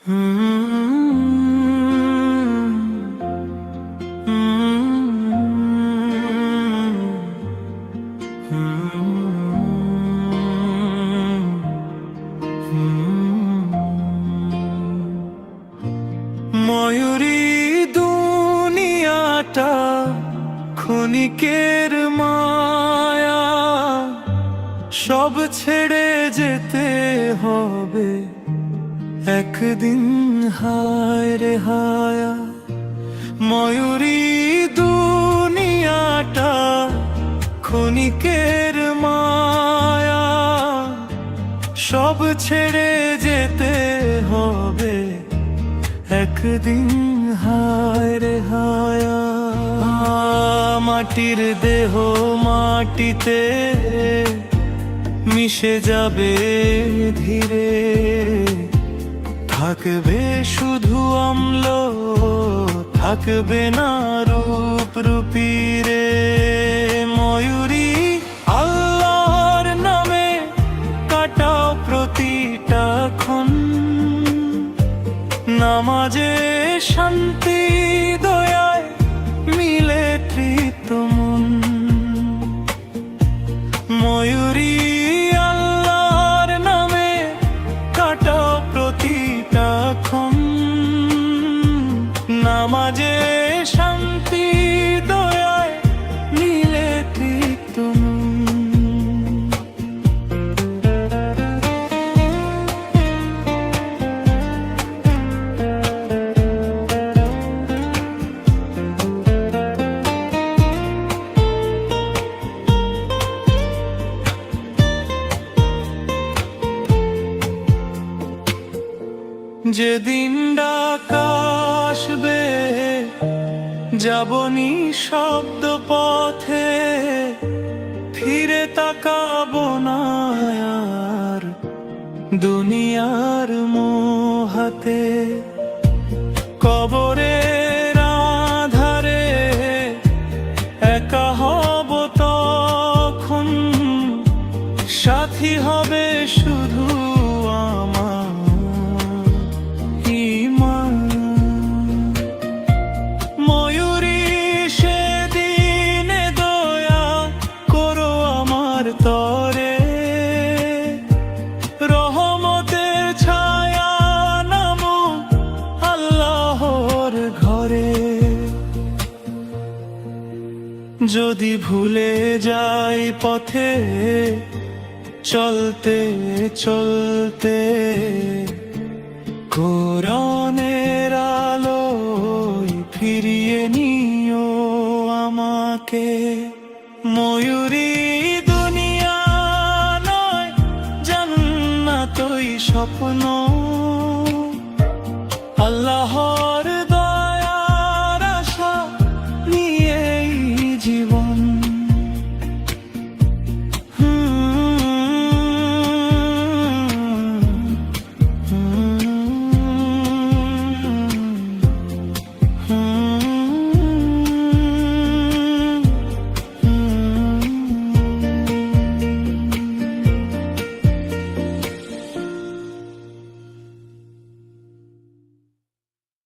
ময়ূরী দুনিয়াটা ক্ষণিকের মায়া, সব ছেড়ে যেতে হবে একদিন, হায় রে হায়া। ময়ূরী দুনিয়াটা ক্ষণিকের মায়া, সব ছেড়ে যেতে হবে একদিন, হায় রে হায়া। মাটির দেহ মাটিতে মিশে যাবে ধীরে, থাকবে শুধু অম্ল, থাকবে না রূপ রূপীরে। ময়ূরী আল্লাহর নামে কাটাও প্রতিটা ক্ষণ, নামাজে শান্তি দয়ায় মিলে তৃপ্ত মন। ময়ূরী আল্লাহর নামে কাটাও প্রতিটা ক্ষণ, নামাজে শান্তি দয়ায় মিলে তৃপ্ত মন। যেদিন ডাক আসবে যাবনি শব্দ পথে, ফিরে তাকাবো না আর দুনিয়ার মোহাতে। কবরের আধারে একা হব তখন, সাথী হবে শুধু আমার ঈমান। ময়ূরী সেদিনে দয়া করো আমার তরে, রহমতের ছায়া নামো আল্লাহর ঘরে। যদি ভুলে যাই পথে চলতে চলতে, কোরআনের আলোয় ফিরিয়ে নিও আমাকে। ময়ূরী দুনিয়া নয় জান্নাতই স্বপ্ন, আল্লাহ